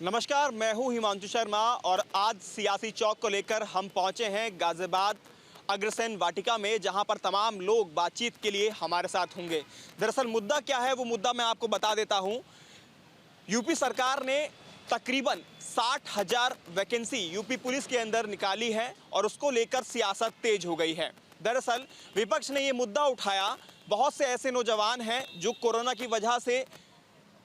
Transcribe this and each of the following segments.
नमस्कार, मैं हूं हिमांशु शर्मा और आज सियासी चौक को लेकर हम पहुंचे हैं गाजियाबाद अग्रसेन वाटिका में, जहां पर तमाम लोग बातचीत के लिए हमारे साथ होंगे। दरअसल मुद्दा क्या है, वो मुद्दा मैं आपको बता देता हूं। यूपी सरकार ने तकरीबन 60,000 वैकेंसी यूपी पुलिस के अंदर निकाली है और उसको लेकर सियासत तेज हो गई है। दरअसल विपक्ष ने ये मुद्दा उठाया। बहुत से ऐसे नौजवान हैं जो कोरोना की वजह से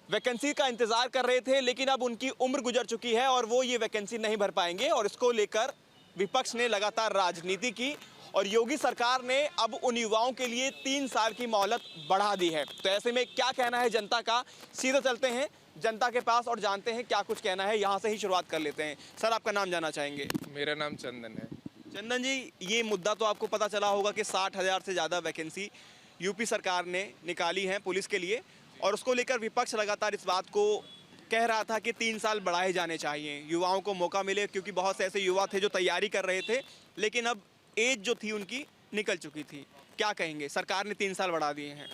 वैकेंसी का इंतजार कर रहे थे, लेकिन अब उनकी उम्र गुजर चुकी है और वो ये वैकेंसी नहीं भर पाएंगे, और इसको लेकर विपक्ष ने लगातार राजनीति की और योगी सरकार ने अब उन युवाओं के लिए 3 साल की मोहलत बढ़ा दी है। तो ऐसे में क्या कहना है जनता का, सीधे चलते हैं जनता के पास और जानते हैं क्या कुछ कहना है। यहाँ से ही शुरुआत कर लेते हैं। सर, आपका नाम जानना चाहेंगे? मेरा नाम चंदन है। चंदन जी, ये मुद्दा तो आपको पता चला होगा कि 60,000 से ज़्यादा वैकेंसी यूपी सरकार ने निकाली है पुलिस के लिए, और उसको लेकर विपक्ष लगातार इस बात को कह रहा था कि 3 साल बढ़ाए जाने चाहिए, युवाओं को मौका मिले, क्योंकि बहुत से ऐसे युवा थे जो तैयारी कर रहे थे, लेकिन अब एज जो थी उनकी निकल चुकी थी। क्या कहेंगे? सरकार ने 3 साल बढ़ा दिए हैं।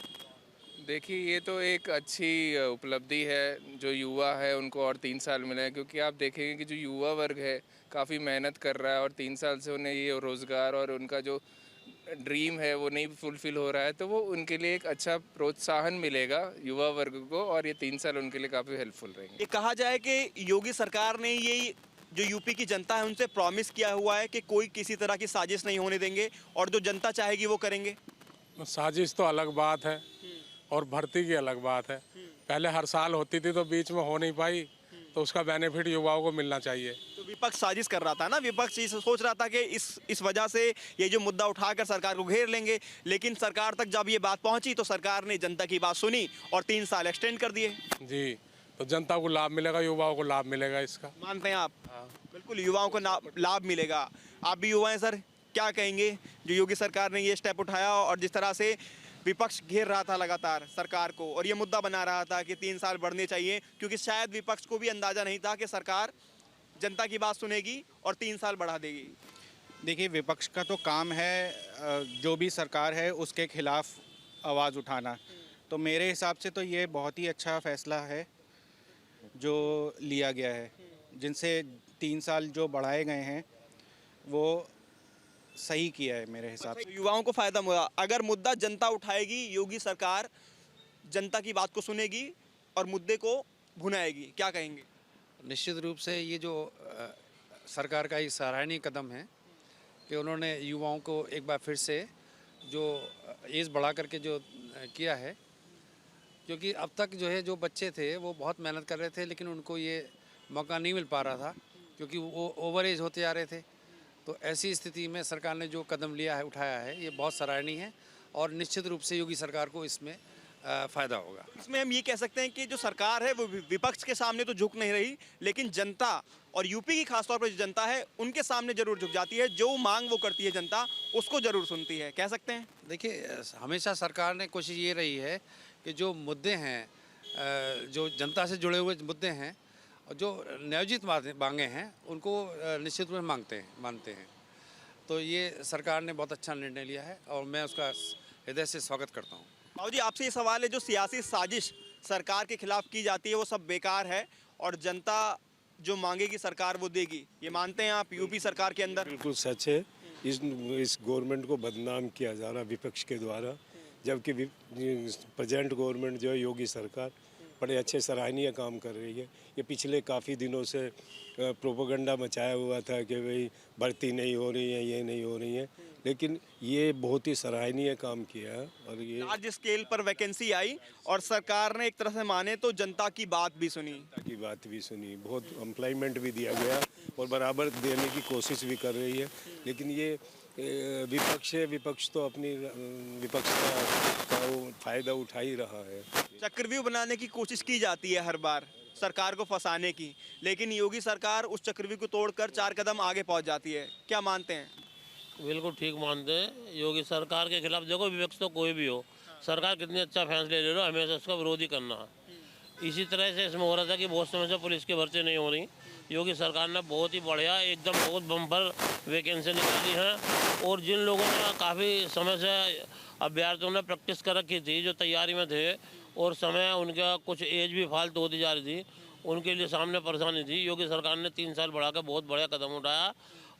देखिए, ये तो एक अच्छी उपलब्धि है। जो युवा है उनको और 3 साल मिले हैं, क्योंकि आप देखेंगे कि जो युवा वर्ग है काफ़ी मेहनत कर रहा है और 3 साल से उन्हें ये रोज़गार और उनका जो ड्रीम है वो नहीं फुलफ़िल हो रहा है, तो वो उनके लिए एक अच्छा प्रोत्साहन मिलेगा युवा वर्ग को, और ये 3 साल उनके लिए काफ़ी हेल्पफुल रहेंगे। ये कहा जाए कि योगी सरकार ने ये जो यूपी की जनता है उनसे प्रॉमिस किया हुआ है कि कोई किसी तरह की साजिश नहीं होने देंगे और जो जनता चाहेगी वो करेंगे। साजिश तो अलग बात है और भर्ती की अलग बात है। पहले हर साल होती थी तो बीच में हो नहीं पाई, तो उसका बेनिफिट युवाओं को मिलना चाहिए। तो विपक्ष साजिश कर रहा था ना, विपक्ष ये सोच रहा था कि इस वजह से ये जो मुद्दा उठाकर सरकार को घेर लेंगे, लेकिन सरकार तक जब ये बात पहुंची तो सरकार ने जनता की बात सुनी और 3 साल एक्सटेंड कर दिए। जी, तो जनता को लाभ मिलेगा, युवाओं को लाभ मिलेगा इसका। मानते हैं आप? बिल्कुल, युवाओं को लाभ मिलेगा। आप भी युवा हैं सर, क्या कहेंगे जो योगी सरकार ने ये स्टेप उठाया और जिस तरह से विपक्ष घेर रहा था लगातार सरकार को और ये मुद्दा बना रहा था कि 3 साल बढ़ने चाहिए, क्योंकि शायद विपक्ष को भी अंदाजा नहीं था कि सरकार जनता की बात सुनेगी और 3 साल बढ़ा देगी। देखिए, विपक्ष का तो काम है जो भी सरकार है उसके खिलाफ आवाज़ उठाना। तो मेरे हिसाब से तो ये बहुत ही अच्छा फैसला है जो लिया गया है, जिनसे 3 साल जो बढ़ाए गए हैं वो सही किया है मेरे हिसाब से। युवाओं को फायदा हुआ। अगर मुद्दा जनता उठाएगी, योगी सरकार जनता की बात को सुनेगी और मुद्दे को भुनाएगी, क्या कहेंगे? निश्चित रूप से ये जो सरकार का एक सराहनीय कदम है कि उन्होंने युवाओं को एक बार फिर से जो एज बढ़ा करके जो किया है, क्योंकि अब तक जो है जो बच्चे थे वो बहुत मेहनत कर रहे थे, लेकिन उनको ये मौका नहीं मिल पा रहा था क्योंकि वो ओवर एज होते जा रहे थे। तो ऐसी स्थिति में सरकार ने जो कदम लिया है, उठाया है, ये बहुत सराहनीय है और निश्चित रूप से योगी सरकार को इसमें फ़ायदा होगा। इसमें हम ये कह सकते हैं कि जो सरकार है वो विपक्ष के सामने तो झुक नहीं रही, लेकिन जनता और यूपी की खासतौर पर जो जनता है उनके सामने जरूर झुक जाती है। जो मांग वो करती है जनता, उसको जरूर सुनती है, कह सकते हैं। देखिए, हमेशा सरकार ने कोशिश ये रही है कि जो मुद्दे हैं, जो जनता से जुड़े हुए मुद्दे हैं और जो न्यायोचित मांगे हैं उनको निश्चित रूप से मानते हैं। तो ये सरकार ने बहुत अच्छा निर्णय लिया है और मैं उसका हृदय से स्वागत करता हूँ। बाबू जी, आपसे ये सवाल है, जो सियासी साजिश सरकार के खिलाफ की जाती है वो सब बेकार है और जनता जो मांगेगी सरकार वो देगी, ये मानते हैं आप यूपी सरकार के अंदर? बिल्कुल सच है। इस गवर्नमेंट को बदनाम किया जा रहा विपक्ष के द्वारा, जबकि प्रेजेंट गवर्नमेंट जो है योगी सरकार बड़े अच्छे सराहनीय काम कर रही है। ये पिछले काफ़ी दिनों से प्रोपेगेंडा मचाया हुआ था कि भाई भर्ती नहीं हो रही है, ये नहीं हो रही है, लेकिन ये बहुत ही सराहनीय काम किया है। और ये लार्ज स्केल पर वैकेंसी आई और सरकार ने एक तरह से माने तो जनता की बात भी सुनी। बहुत एम्प्लॉयमेंट भी दिया गया और बराबर देने की कोशिश भी कर रही है। लेकिन ये विपक्ष तो अपनी विपक्ष का फायदा उठा ही रहा है। चक्रव्यूह बनाने की कोशिश की जाती है हर बार सरकार को फंसाने की, लेकिन योगी सरकार उस चक्रव्यूह को तोड़कर 4 कदम आगे पहुंच जाती है। क्या मानते हैं? बिल्कुल ठीक मानते हैं। योगी सरकार के खिलाफ देखो, विपक्ष तो कोई भी हो, सरकार कितनी अच्छा फैसले ले लो, हमेशा उसका विरोध ही करना है। इसी तरह से इसमें हो रहा था कि बहुत समय से पुलिस की भर्ती नहीं हो रही। योगी सरकार ने बहुत ही बढ़िया, एकदम बहुत बम्पर वैकेंसी निकाली है और जिन लोगों ने काफ़ी समय से अभ्यर्थियों ने प्रैक्टिस कर रखी थी, जो तैयारी में थे और समय उनका कुछ एज भी फालतू होती जा रही थी, उनके लिए सामने परेशानी थी। योगी सरकार ने 3 साल बढ़ा कर बहुत बड़ा कदम उठाया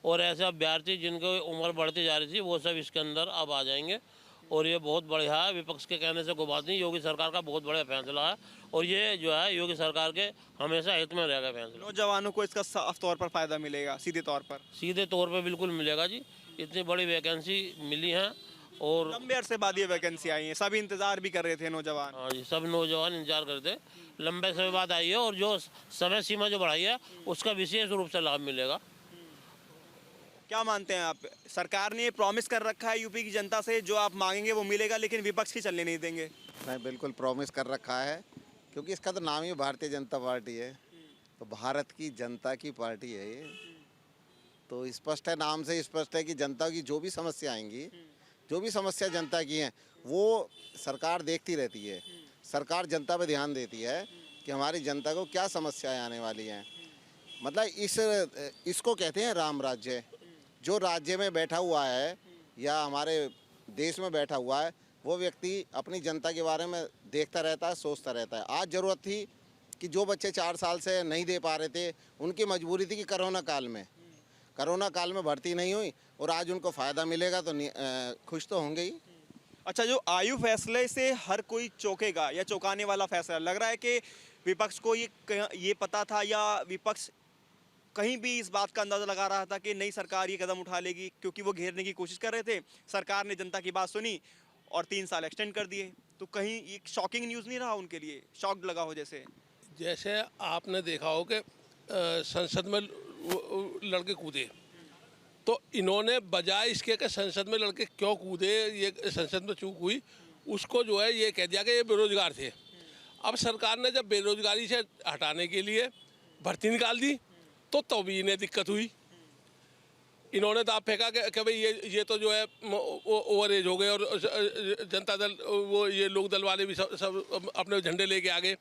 और ऐसे अभ्यर्थी जिनकी उम्र बढ़ती जा रही थी वो सब इसके अंदर अब आ जाएंगे और ये बहुत बढ़िया है। विपक्ष के कहने से कोई बात नहीं, योगी सरकार का बहुत बड़ा फैसला है और ये जो है योगी सरकार के हमेशा हित में रहेगा फैसला। नौजवानों को इसका साफ तौर पर फायदा मिलेगा, सीधे तौर पर? सीधे तौर पे बिल्कुल मिलेगा जी। इतनी बड़ी वैकेंसी मिली है और लंबे अरसे बाद ये वैकेंसी आई है, सभी इंतजार भी कर रहे थे नौजवान। हाँ जी, सब नौजवान इंतजार करते, लंबे समय बाद आई है और जो समय सीमा जो बढ़ाई है उसका विशेष रूप से लाभ मिलेगा। क्या मानते हैं आप, सरकार ने ये प्रॉमिस कर रखा है यूपी की जनता से जो आप मांगेंगे वो मिलेगा, लेकिन विपक्ष की चलने नहीं देंगे? नहीं, बिल्कुल प्रॉमिस कर रखा है, क्योंकि इसका तो नाम ही भारतीय जनता पार्टी है, तो भारत की जनता की पार्टी है ये। तो स्पष्ट है, नाम से स्पष्ट है कि जनता की जो भी समस्या आएंगी, जो भी समस्या जनता की हैं, वो सरकार देखती रहती है। सरकार जनता पे ध्यान देती है कि हमारी जनता को क्या समस्याएं आने वाली हैं। मतलब इसको कहते हैं राम राज्य। जो राज्य में बैठा हुआ है या हमारे देश में बैठा हुआ है, वो व्यक्ति अपनी जनता के बारे में देखता रहता है, सोचता रहता है। आज ज़रूरत थी कि जो बच्चे 4 साल से नहीं दे पा रहे थे, उनकी मजबूरी थी कि कोरोना काल में भर्ती नहीं हुई और आज उनको फ़ायदा मिलेगा तो खुश तो होंगे ही। अच्छा, जो आयु फैसले से हर कोई चौंकेगा या चौंकाने वाला फैसला लग रहा है कि विपक्ष को ये पता था या विपक्ष कहीं भी इस बात का अंदाज़ा लगा रहा था कि नई सरकार ये कदम उठा लेगी, क्योंकि वो घेरने की कोशिश कर रहे थे। सरकार ने जनता की बात सुनी और 3 साल एक्सटेंड कर दिए, तो कहीं ये शॉकिंग न्यूज़ नहीं रहा उनके लिए? शॉक्ड लगा हो जैसे आपने देखा हो कि संसद में लड़के कूदे, तो इन्होंने बजाय इसके कि संसद में लड़के क्यों कूदे, ये संसद में चूक हुई, उसको जो है ये कह दिया कि ये बेरोजगार थे। अब सरकार ने जब बेरोजगारी से हटाने के लिए भर्ती निकाल दी तो भी इन्हें दिक्कत हुई। इन्होंने दाव फेंका कि भाई ये तो जो है ओवर एज हो गए और जनता दल वो ये लोक दल वाले भी सब अपने झंडे लेके आ गए।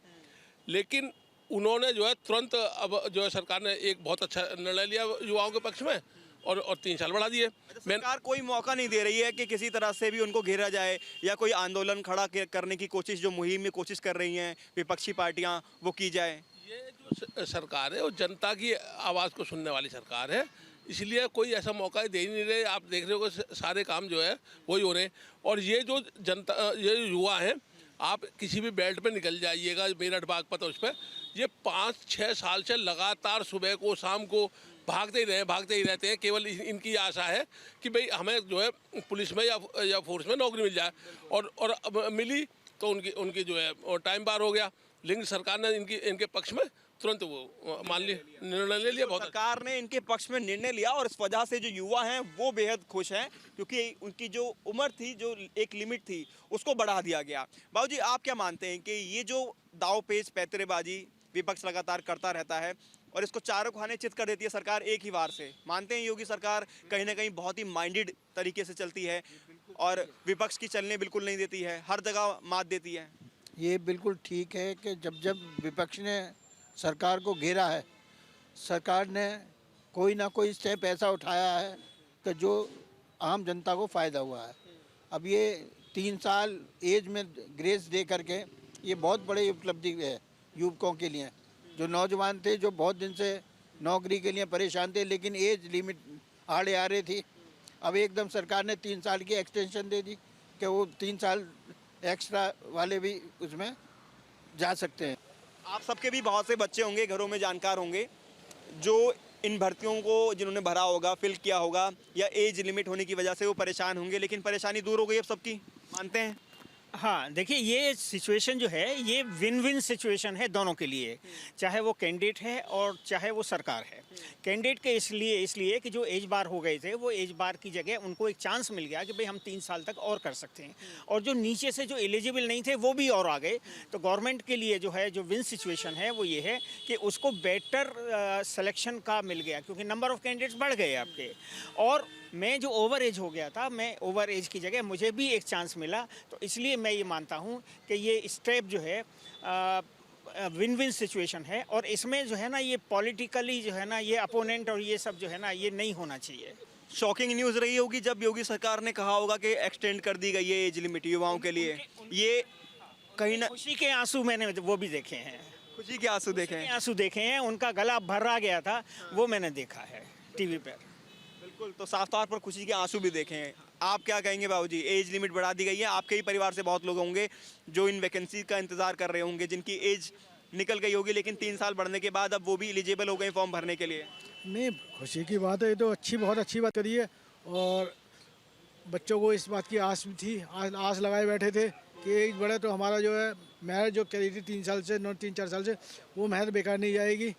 लेकिन उन्होंने जो है तुरंत अब जो है सरकार ने एक बहुत अच्छा निर्णय लिया युवाओं के पक्ष में और 3 साल बढ़ा दिए। सरकार कोई मौका नहीं दे रही है कि किसी तरह से भी उनको घेरा जाए या कोई आंदोलन खड़ा करने की कोशिश, जो मुहिम में कोशिश कर रही हैं विपक्षी पार्टियां, वो की जाए। ये जो सरकार है वो जनता की आवाज़ को सुनने वाली सरकार है, इसलिए कोई ऐसा मौका दे ही नहीं रहे। आप देख रहे हो कि सारे काम जो है वही हो रहे हैं। और ये जो जनता, ये युवा हैं, आप किसी भी बेल्ट पे निकल जाइएगा, मेरठ बागपत उस पर, ये 5-6 साल से लगातार सुबह को शाम को भागते ही रहते हैं। केवल इनकी आशा है कि भाई हमें जो है पुलिस में या फोर्स में नौकरी मिल जाए, और अब मिली तो उनकी जो है टाइम पार हो गया। लेकिन सरकार ने इनके पक्ष में तुरंत वो मान लिया, निर्णय ले लिया। बहुत सरकार ने इनके पक्ष में निर्णय लिया और इस वजह से जो युवा हैं वो बेहद खुश हैं, क्योंकि उनकी जो उम्र थी, जो एक लिमिट थी, उसको बढ़ा दिया गया। बाबू जी, आप क्या मानते हैं कि ये जो दावपेच पैतरेबाजी विपक्ष लगातार करता रहता है और इसको चारों खाने चित कर देती है सरकार एक ही बार से, मानते हैं योगी सरकार कहीं ना कहीं बहुत ही माइंडेड तरीके से चलती है और विपक्ष की चलने बिल्कुल नहीं देती है, हर जगह मात देती है? ये बिल्कुल ठीक है कि जब विपक्ष ने सरकार को घेरा है, सरकार ने कोई ना कोई स्टेप ऐसा उठाया है कि जो आम जनता को फ़ायदा हुआ है। अब ये 3 साल एज में ग्रेस दे करके ये बहुत बड़ी उपलब्धि है युवकों के लिए, जो नौजवान थे, जो बहुत दिन से नौकरी के लिए परेशान थे, लेकिन एज लिमिट आड़े आ रही थी। अब एकदम सरकार ने 3 साल की एक्सटेंशन दे दी कि वो 3 साल एक्स्ट्रा वाले भी उसमें जा सकते हैं। आप सबके भी बहुत से बच्चे होंगे, घरों में जानकार होंगे, जो इन भर्तियों को जिन्होंने भरा होगा, फिल किया होगा, या एज लिमिट होने की वजह से वो परेशान होंगे, लेकिन परेशानी दूर हो गई अब सबकी, मानते हैं? हाँ, देखिए, ये सिचुएशन जो है ये विन विन सिचुएशन है दोनों के लिए, चाहे वो कैंडिडेट है और चाहे वो सरकार है। कैंडिडेट के इसलिए कि जो एज बार हो गए थे, वो एज बार की जगह उनको एक चांस मिल गया कि भाई हम 3 साल तक और कर सकते हैं, और जो नीचे से जो एलिजिबल नहीं थे वो भी और आ गए। तो गवर्नमेंट के लिए जो है जो विन सिचुएशन है वो ये है कि उसको बेटर सिलेक्शन का मिल गया, क्योंकि नंबर ऑफ कैंडिडेट्स बढ़ गए आपके, और मैं जो ओवर एज हो गया था, मैं ओवर एज की जगह मुझे भी एक चांस मिला। तो इसलिए मैं ये मानता हूँ कि ये स्टेप जो है विन विन सिचुएशन है, और इसमें जो है ना ये पॉलिटिकली जो है ना ये अपोनेंट और ये सब जो है ना ये नहीं होना चाहिए। शॉकिंग न्यूज़ रही होगी जब योगी सरकार ने कहा होगा कि एक्सटेंड कर दी गई है एज लिमिट युवाओं के लिए, ये कहीं ना खुशी के आंसू मैंने वो भी देखे हैं। खुशी के आंसू देखे हैं? आंसू देखे हैं, उनका गला भरा गया था, वो मैंने देखा है टीवी पर। बिल्कुल, तो साफ तौर पर खुशी के आंसू भी देखे हैं। आप क्या कहेंगे बाबूजी? एज लिमिट बढ़ा दी गई है, आपके ही परिवार से बहुत लोग होंगे जो इन वैकेंसी का इंतजार कर रहे होंगे, जिनकी एज निकल गई होगी, लेकिन 3 साल बढ़ने के बाद अब वो भी एलिजिबल हो गए फॉर्म भरने के लिए। नहीं, खुशी की बात है, ये तो बहुत अच्छी बात करी है। और बच्चों को इस बात की आस थी, आस लगाए बैठे थे कि एज बढ़े तो हमारा जो है मेहनत जो करी थी 3 साल से 3-4 साल से, वो मेहनत बेकार नहीं जाएगी,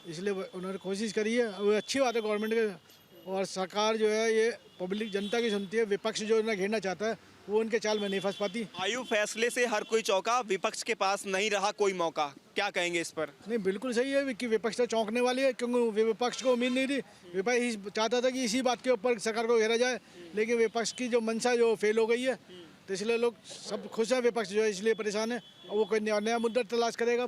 इसलिए उन्होंने कोशिश करी है। वो अच्छी बात है गवर्नमेंट के। और सरकार जो है ये पब्लिक जनता की सुनती है, विपक्ष जो इन्हें घेरना चाहता है वो उनके चाल में नहीं फंस पाती। आयु फैसले से हर कोई चौंका, विपक्ष के पास नहीं रहा कोई मौका, क्या कहेंगे इस पर? नहीं, बिल्कुल सही है कि विपक्ष तो चौंकने वाली है, क्योंकि विपक्ष को उम्मीद नहीं थी। विपक्ष चाहता था कि इसी बात के ऊपर सरकार को घेरा जाए, लेकिन विपक्ष की जो मंशा जो फेल हो गई है, तो इसलिए लोग सब खुश है। विपक्ष जो है इसलिए परेशान है, और वो कोई नया मुद्दा तलाश करेगा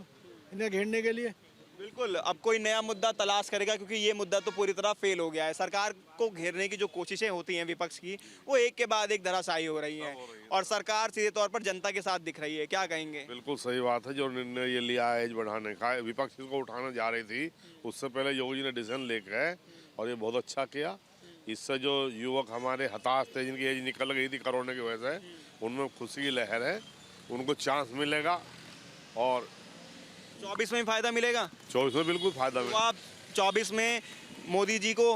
इन्हें घेरने के लिए। बिल्कुल, अब कोई नया मुद्दा तलाश करेगा, क्योंकि ये मुद्दा तो पूरी तरह फेल हो गया है। सरकार को घेरने की जो कोशिशें होती हैं विपक्ष की, वो एक के बाद एक धराशायी हो रही हैं, और सरकार सीधे तौर पर जनता के साथ दिख रही है। क्या कहेंगे? बिल्कुल सही बात है, जो निर्णय ये लिया है एज बढ़ाने का, विपक्ष इसको उठाना जा रही थी, उससे पहले योगी जी ने डिसीजन लेकर है और ये बहुत अच्छा किया। इससे जो युवक हमारे हताश थे, जिनकी एज निकल गई थी कोरोना की वजह से, उनमें खुशी की लहर है, उनको चांस मिलेगा। और 24 में फायदा मिलेगा? 24 में बिल्कुल फायदा तो मिलेगा। आप 24 में मोदी जी को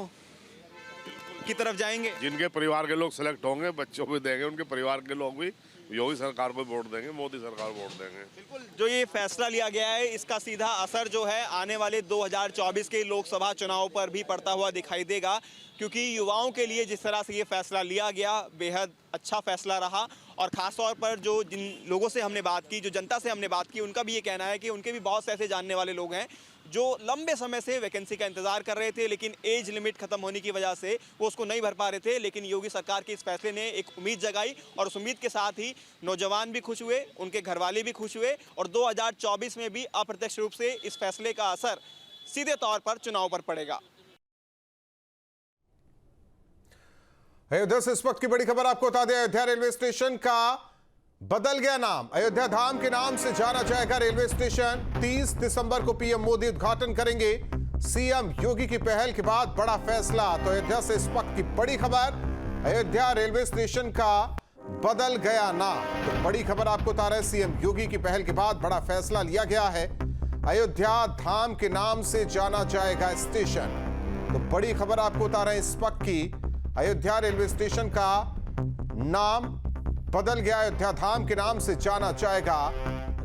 की तरफ जाएंगे? जिनके परिवार के लोग सेलेक्ट होंगे, बच्चों को देंगे, उनके परिवार के लोग भी योगी सरकार को वोट देंगे, मोदी सरकार को वोट देंगे। बिल्कुल, जो ये फैसला लिया गया है, इसका सीधा असर जो है आने वाले 2024 के लोकसभा चुनाव पर भी पड़ता हुआ दिखाई देगा, क्योंकि युवाओं के लिए जिस तरह से ये फैसला लिया गया, बेहद अच्छा फैसला रहा। और ख़ास तौर पर जो जिन लोगों से हमने बात की, जो जनता से हमने बात की, उनका भी ये कहना है कि उनके भी बहुत से ऐसे जानने वाले लोग हैं जो लंबे समय से वैकेंसी का इंतजार कर रहे थे, लेकिन एज लिमिट खत्म होने की वजह से वो उसको नहीं भर पा रहे थे। लेकिन योगी सरकार के इस फैसले ने एक उम्मीद जगाई, और उस उम्मीद के साथ ही नौजवान भी खुश हुए, उनके घरवाले भी खुश हुए, और 2024 में भी अप्रत्यक्ष रूप से इस फैसले का असर सीधे तौर पर चुनाव पर पड़ेगा। अयोध्या से इस वक्त की बड़ी खबर आपको बता दें, अयोध्या रेलवे स्टेशन का बदल गया नाम, अयोध्या धाम के नाम से जाना जाएगा रेलवे स्टेशन। 30 दिसंबर को पीएम मोदी उद्घाटन करेंगे। सीएम योगी की पहल के बाद बड़ा फैसला। तो अयोध्या से इस वक्त की बड़ी खबर, अयोध्या रेलवे स्टेशन का बदल गया नाम। तो बड़ी खबर आपको बता रहे हैं, सीएम योगी की पहल के बाद बड़ा फैसला लिया गया है। अयोध्या धाम के नाम से जाना जाएगा स्टेशन। तो बड़ी खबर आपको बता रहे हैं इस वक्त की, अयोध्या रेलवे स्टेशन का नाम बदल गया, अयोध्या धाम के नाम से जाना जाएगा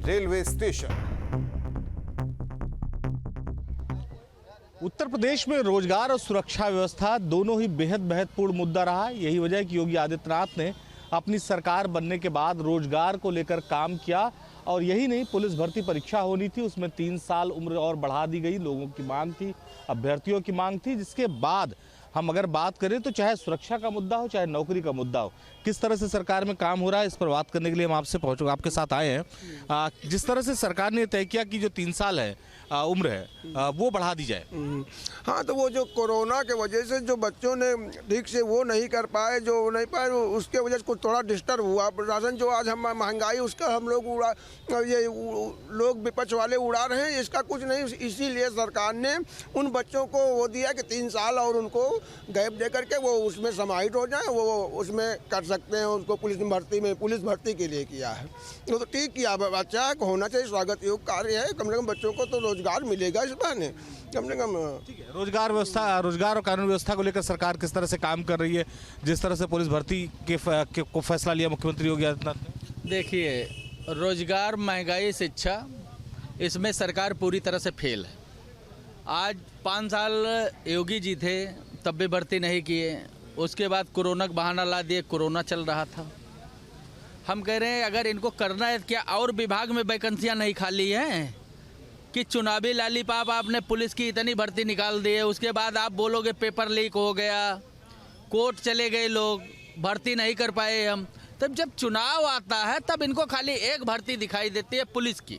रेलवे स्टेशन। उत्तर प्रदेश में रोजगार और सुरक्षा व्यवस्था दोनों ही बेहद महत्वपूर्ण मुद्दा रहा। यही वजह है कि योगी आदित्यनाथ ने अपनी सरकार बनने के बाद रोजगार को लेकर काम किया। और यही नहीं, पुलिस भर्ती परीक्षा होनी थी, उसमें 3 साल उम्र और बढ़ा दी गई। लोगों की मांग थी, अभ्यर्थियों की मांग थी, जिसके बाद हम अगर बात करें तो चाहे सुरक्षा का मुद्दा हो, चाहे नौकरी का मुद्दा हो, किस तरह से सरकार में काम हो रहा है, इस पर बात करने के लिए हम आपके साथ आए हैं। जिस तरह से सरकार ने तय किया कि जो 3 साल है उम्र है वो बढ़ा दी जाए। हाँ, तो वो जो कोरोना के वजह से जो बच्चों ने ठीक से वो नहीं कर पाए, जो नहीं पाए, उसके वजह से कुछ थोड़ा डिस्टर्ब हुआ। राशन जो आज हम महंगाई उसका हम लोग ये लोग विपक्ष वाले उड़ा रहे हैं, इसका कुछ नहीं। इसीलिए सरकार ने उन बच्चों को वो दिया कि 3 साल और उनको गैप दे करके वो उसमें समाहित हो जाए, वो उसमें कर सकते हैं। उनको पुलिस भर्ती के लिए किया है, तो ठीक किया। अच्छा होना चाहिए, स्वागत योग्य कार्य है। कम से कम बच्चों को तो रोजगार मिलेगा इस बहाने, कम से कम। रोजगार और कानून व्यवस्था को लेकर सरकार किस तरह से काम कर रही है, जिस तरह से पुलिस भर्ती को फैसला लिया मुख्यमंत्री योगी आदित्यनाथ ने? देखिए, रोजगार, महंगाई, शिक्षा, इसमें सरकार पूरी तरह से फेल है। आज 5 साल योगी जी थे, तब भी भर्ती नहीं किए। उसके बाद कोरोना का बहाना ला दिए, कोरोना चल रहा था। हम कह रहे हैं अगर इनको करना है, क्या और विभाग में वैकेंसियां नहीं खाली हैं कि चुनावी लालीपाप आपने पुलिस की इतनी भर्ती निकाल दी है, उसके बाद आप बोलोगे पेपर लीक हो गया, कोर्ट चले गए लोग, भर्ती नहीं कर पाए हम। तब जब चुनाव आता है तब इनको खाली एक भर्ती दिखाई देती है पुलिस की,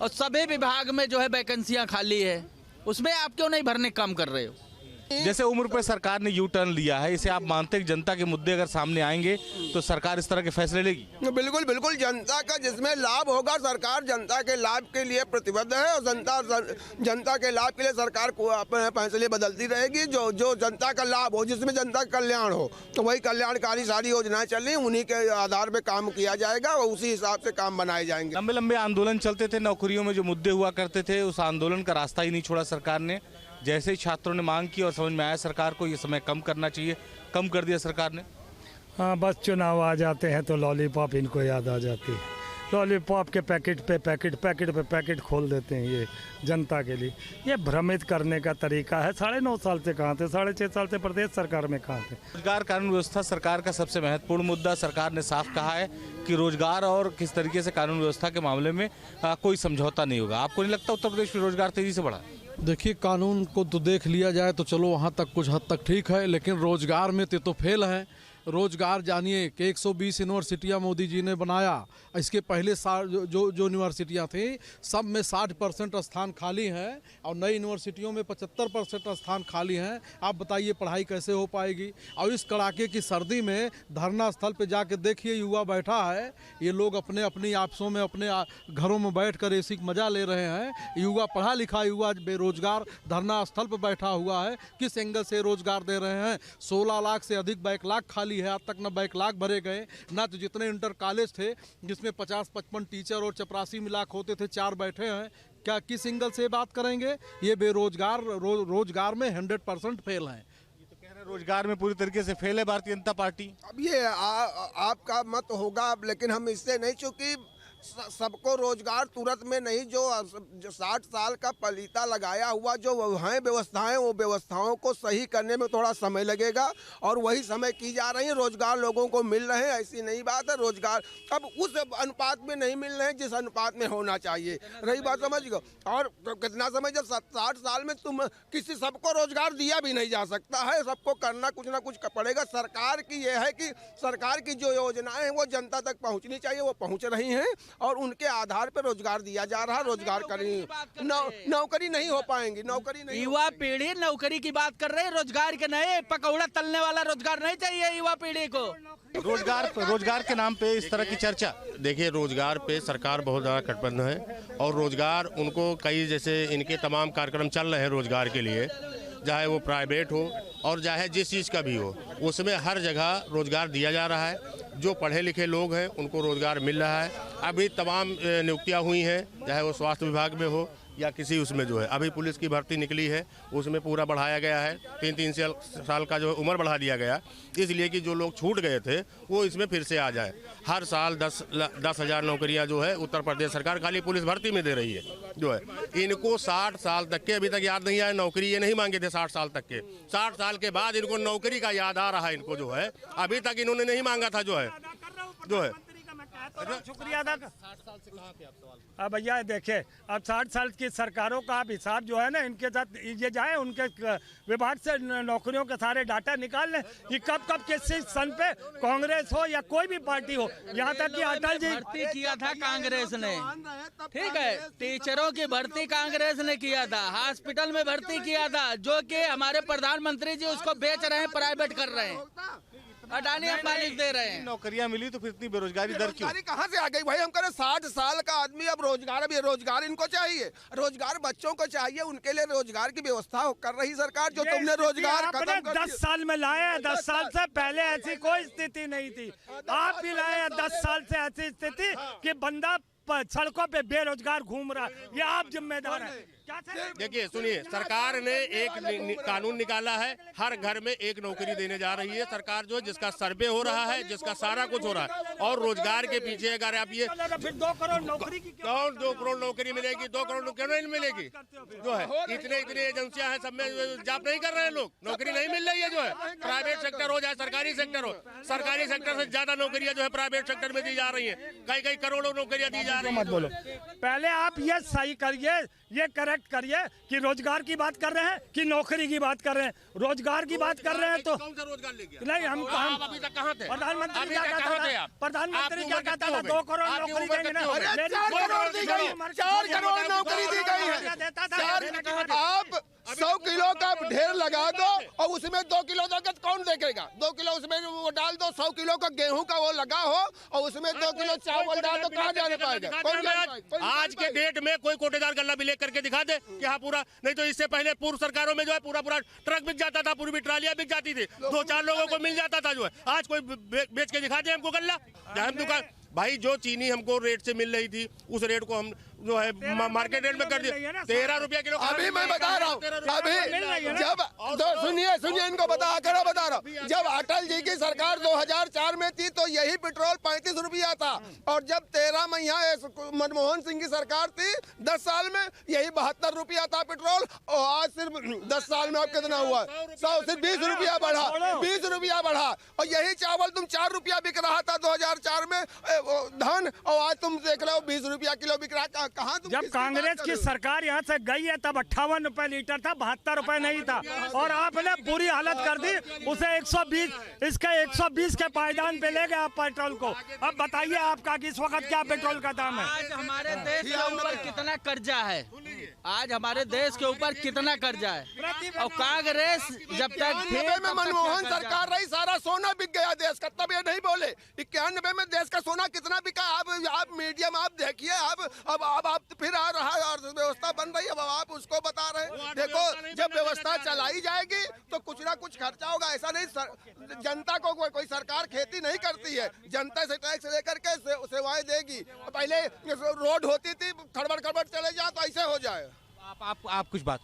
और सभी विभाग में जो है वैकेंसियां खाली है, उसमें आप क्यों नहीं भरने का काम कर रहे हो? जैसे उम्र पर सरकार ने यू टर्न लिया है, इसे आप मानते हैं कि जनता के मुद्दे अगर सामने आएंगे तो सरकार इस तरह के फैसले लेगी? बिल्कुल बिल्कुल, जनता का जिसमें लाभ होगा सरकार जनता के लाभ के लिए प्रतिबद्ध है और जनता के लाभ के लिए सरकार को अपने फैसले बदलती रहेगी। जो जनता का लाभ हो, जिसमें जनता का कल्याण हो, तो वही कल्याणकारी सारी योजनाएं चल रही, उन्हीं के आधार पर काम किया जाएगा और उसी हिसाब से काम बनाए जाएंगे। लंबे लंबे आंदोलन चलते थे, नौकरियों में जो मुद्दे हुआ करते थे, उस आंदोलन का रास्ता ही नहीं छोड़ा सरकार ने। जैसे ही छात्रों ने मांग की और समझ में आया सरकार को ये समय कम करना चाहिए, कम कर दिया सरकार ने। हाँ, बस चुनाव आ जाते हैं तो लॉलीपॉप इनको याद आ जाती है। लॉलीपॉप के पैकेट पे पैकेट खोल देते हैं ये जनता के लिए। ये भ्रमित करने का तरीका है। 9.5 साल से कहाँ थे, 6.5 साल से प्रदेश सरकार में कहाँ थे। रोजगार कानून व्यवस्था सरकार का सबसे महत्वपूर्ण मुद्दा। सरकार ने साफ कहा है कि रोजगार और किस तरीके से कानून व्यवस्था के मामले में कोई समझौता नहीं होगा। आपको नहीं लगता उत्तर प्रदेश में रोजगार तेजी से बढ़ा? देखिए, कानून को तो देख लिया जाए तो चलो वहाँ तक कुछ हद तक ठीक है, लेकिन रोजगार में तो फेल है। रोजगार जानिए कि 120 यूनिवर्सिटियाँ मोदी जी ने बनाया। इसके पहले जो यूनिवर्सिटियाँ थी सब में 60% स्थान खाली हैं और नई यूनिवर्सिटियों में 75% स्थान खाली हैं। आप बताइए पढ़ाई कैसे हो पाएगी? और इस कड़ाके की सर्दी में धरना स्थल पे जाके देखिए, युवा बैठा है। ये लोग अपनी आपसों में अपने घरों में बैठ कर एसी मज़ा ले रहे हैं। युवा पढ़ा लिखा युवा बेरोजगार धरना स्थल पर बैठा हुआ है। किस एंगल से रोजगार दे रहे हैं? 16 लाख से अधिक बैकलॉग खाली है। आज तक न बैकलॉग भरे गए, ना तो जितने इंटर कॉलेज थे जिसमें 50-55 टीचर और 84 लाख होते थे, 4 बैठे हैं। क्या किस सिंगल से बात करेंगे? ये बेरोजगार रोजगार में 100% फेल हैं। रोजगार में पूरी तरीके से फेल है भारतीय जनता पार्टी। अब ये आपका मत होगा, लेकिन हम इससे नहीं, चूँकि सबको रोजगार तुरंत में नहीं, जो 60 साल का पलीता लगाया हुआ जो हैं व्यवस्थाएं, वो व्यवस्थाओं को सही करने में थोड़ा समय लगेगा और वही समय की जा रही है। रोजगार लोगों को मिल रहे हैं, ऐसी नहीं बात है। रोजगार अब उस अनुपात में नहीं मिल रहे हैं जिस अनुपात में होना चाहिए। रही बात समझ गो, और कितना समय जब 60 साल में तुम किसी सबको रोजगार दिया भी नहीं जा सकता है। सबको करना कुछ ना कुछ पड़ेगा। सरकार की ये है कि सरकार की जो योजनाएं हैं वो जनता तक पहुंचनी चाहिए, वो पहुंच रही हैं और उनके आधार पर रोजगार दिया जा रहा है। रोजगार नौकरी नहीं हो पाएंगी, नौकरी नहीं। युवा पीढ़ी नौकरी की बात कर रहे हैं, रोजगार के नहीं। पकौड़ा तलने वाला रोजगार नहीं चाहिए युवा पीढ़ी को। रोजगार के नाम पे इस तरह की चर्चा। देखिए, रोजगार पे सरकार बहुत ज़्यादा कटबद्ध है और रोजगार उनको कई, जैसे इनके तमाम कार्यक्रम चल रहे हैं रोजगार के लिए, चाहे वो प्राइवेट हो और चाहे जिस चीज़ का भी हो, उसमें हर जगह रोजगार दिया जा रहा है। जो पढ़े लिखे लोग हैं उनको रोजगार मिल रहा है। अभी तमाम नियुक्तियां हुई हैं, चाहे वो स्वास्थ्य विभाग में हो या किसी उसमें जो है। अभी पुलिस की भर्ती निकली है, उसमें पूरा बढ़ाया गया है। 3 साल का जो उम्र बढ़ा दिया गया, इसलिए कि जो लोग छूट गए थे वो इसमें फिर से आ जाए। हर साल 10,000 नौकरियां जो है उत्तर प्रदेश सरकार खाली पुलिस भर्ती में दे रही है जो है। इनको 60 साल तक के अभी तक याद नहीं आया नौकरी, ये नहीं मांगे थे 60 साल तक के। 60 साल के बाद इनको नौकरी का याद आ रहा है इनको जो है। अभी तक इन्होंने नहीं मांगा था जो है। शुक्रिया अदा कर। 60 साल से कहाँ थे आप? सवाल अब भैया देखिए, अब 60 साल की सरकारों का आप हिसाब जो है ना, इनके साथ ये जाए, उनके विभाग से नौकरियों के सारे डाटा निकाल लें कि कब किस सन पे कांग्रेस हो या कोई भी पार्टी हो। यहाँ तक कि अटल जी भर्ती किया था कांग्रेस ने, ठीक है। टीचरों की भर्ती कांग्रेस ने किया था, हॉस्पिटल में भर्ती किया था, जो कि हमारे प्रधानमंत्री जी उसको बेच रहे हैं, प्राइवेट कर रहे हैं, अडानी अंबानी दे रहे हैं। नौकरियां मिली तो फिर इतनी बेरोजगारी दर क्यों? कहाँ से आ गई भाई? हम कह रहे 60 साल का आदमी, अब रोजगार इनको चाहिए। रोजगार बच्चों को चाहिए, उनके लिए रोजगार की व्यवस्था कर रही सरकार। जो तुमने रोजगार खत्म कर 10 साल में लाए, 10 साल से पहले ऐसी कोई स्थिति नहीं थी। आप भी लाए 10 साल से ऐसी स्थिति कि बंदा सड़कों पे बेरोजगार घूम रहा है। ये आप जिम्मेदार हैं। देखिए, सुनिए, सरकार ने एक कानून निकाला है, हर घर में एक नौकरी देने जा रही है सरकार जो है, जिसका सर्वे हो रहा है, जिसका सारा कुछ हो रहा है। और रोजगार के पीछे अगर आप ये 2 करोड़ नौकरी की 2 करोड़ नौकरी मिलेगी, 2 करोड़ क्यों नहीं मिलेगी जो है? इतने एजेंसियां हैं, सब में जॉब नहीं कर रहे हैं लोग, नौकरी नहीं मिल रही है जो है। प्राइवेट सेक्टर हो चाहे सरकारी सेक्टर हो, सरकारी सेक्टर से ज्यादा नौकरियां जो है प्राइवेट सेक्टर में दी जा रही है। कई करोड़ों नौकरियां दी जा रही है। मत बोलो, पहले आप ये सही करिए, ये करेक्ट करिए कि रोजगार की बात कर रहे हैं कि नौकरी की बात कर रहे हैं। रोजगार की बात कर रहे हैं तो कौन सा रोजगार लेके नहीं, हम अभी तक कहाँ थे? प्रधानमंत्री क्या कहता था? प्रधानमंत्री क्या कहता था? 2 करोड़ नौकरी देंगे ना। 4 करोड़ दी गई, 4 करोड़ नौकरी दी गई है। 100 किलो का ढेर लगा दो और उसमें 2 किलो दो, कौन देखेगा? 2 किलो उसमें वो डाल दो, 100 किलो का गेहूं का वो लगा हो और उसमें 2 किलो चावल डाल दो, कहाँ जाने पाएगा? आज के डेट में कोई कोटेदार गल्ला भी लेकर करके दिखा दे कि हाँ पूरा, नहीं तो इससे पहले पूर्व सरकारों में जो है पूरा ट्रक बिक जाता था, पूरी ट्रालियां बिक जाती थी, 2-4 लोगों को मिल जाता था जो है। आज कोई बेच के दिखा दे हमको गल्ला, हम दुकान भाई जो चीनी हमको रेट से मिल रही थी उस रेट को हम जो है मार्केट रेट में कर दिया 13 रुपया किलो। अभी मैं बता रहा हूँ, अभी जब सुनिए इनको बता रहा हूँ, जब अटल जी की सरकार 2004 में थी तो यही पेट्रोल 35 रुपया था, और जब 13 महीना मनमोहन सिंह की सरकार थी 10 साल में यही 72 रुपया था पेट्रोल, और आज सिर्फ 10 साल में अब कितना हुआ? 100 से 20 रुपया बढ़ा, 20 रुपया बढ़ा। और यही चावल तुम 4 रुपया बिक रहा था 2004 में धान, और आज तुम देख रहे हो 20 रुपया किलो बिक रहा। कहाँ जब कांग्रेस की सरकार यहाँ से गई है तब 58 रुपए लीटर था, 72 रुपए नहीं था, और आपने बुरी हालत कर दी उसे 120, इसके 120 के पायदान पे ले गए आप पेट्रोल को। अब बताइए आपका कि इस वक्त क्या पेट्रोल का दाम है? आज हमारे देश के ऊपर कितना कर्जा है, आज हमारे देश के ऊपर कितना कर्जा है, और कांग्रेस जब तक में मनमोहन सरकार रही सारा सोना बिक गया देश का, तब ये नहीं बोले। 91 में देश का सोना कितना बिका? आप मीडिया में आप देखिए, अब आप फिर आ रहा है और व्यवस्था बन रही है, अब आप उसको बता रहे हैं। देखो जब व्यवस्था चलाई जाएगी तो कुछ ना कुछ खर्चा होगा, ऐसा नहीं जनता को कोई सरकार खेती नहीं करती है, जनता से टैक्स लेकर के सेवाएं देगी। पहले रोड होती थी खड़बड़ चले जाए तो ऐसे हो जाए। आप कुछ बात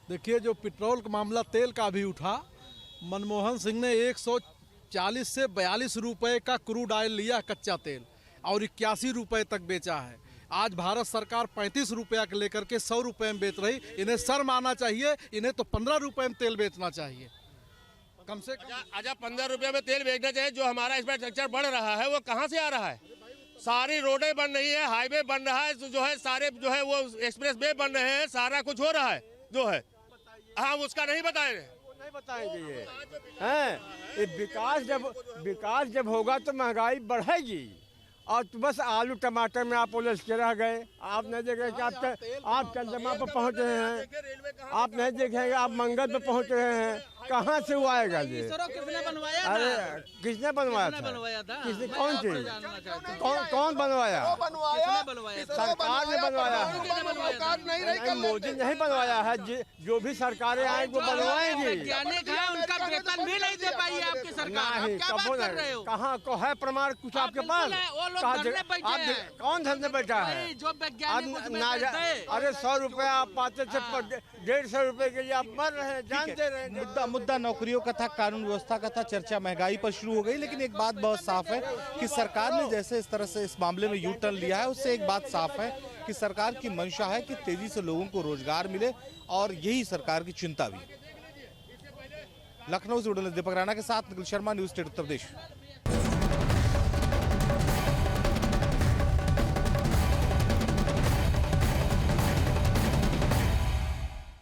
देखिए, जो पेट्रोल का मामला तेल का भी उठा, मनमोहन सिंह ने 140 से 42 रुपए का क्रूड ऑयल लिया कच्चा तेल और 81 रुपए तक बेचा है। आज भारत सरकार 35 रुपया के लेकर के 100 रुपए में बेच रही, इन्हें शर्म आना चाहिए, इन्हें तो 15 रुपए में तेल बेचना चाहिए कम से कम। अच्छा 15 रुपये में तेल बेचना चाहिए। जो हमारा इंफ्रास्ट्रक्चर बढ़ रहा है वो कहाँ से आ रहा है? सारी रोडें बन रही है, हाईवे बन रहा है, जो है सारे जो है वो एक्सप्रेस वे बन रहे हैं, सारा कुछ हो रहा है जो है। हाँ उसका नहीं बताएंगे, नहीं बताएंगे ये हैं। विकास जब होगा तो महंगाई बढ़ेगी, और तो बस आलू टमाटर में आप उलझ के रह गए। आप नहीं देखेंगे कि आप चंद्रमा पर पहुँच रहे हैं, आप नहीं देखेंगे आप मंगल पर पहुँच रहे हैं, कहाँ से वो आएगा ये? किसने बनवाया? अरे किसने बनवाया था? किसने? कौन चीज? कौन बनवाया? सरकार ने बनवाया है, मोदी नहीं बनवाया है। जो भी सरकारें आए वो बनवाएंगी। उनका वेतन भी नहीं दे पाई आपकी सरकार। नहीं, कहाँ को है प्रमाण कुछ आपके पास? कौन धंधे बैठा है? अरे 100 रुपए आप पाते थे, 150 रुपए के लिए आप मर रहे हैं, जानते रहे। मुद्दा नौकरियों का था, कानून व्यवस्था का था, चर्चा महंगाई पर शुरू हो गई। लेकिन एक बात बहुत साफ है कि सरकार ने जैसे इस तरह से इस मामले में यू टर्न लिया है, उससे एक बात साफ है कि सरकार की मंशा है कि तेजी से लोगों को रोजगार मिले, और यही सरकार की चिंता भी है। लखनऊ से दीपक राणा के साथ निखिल शर्मा, न्यूज़ 8 उत्तर प्रदेश।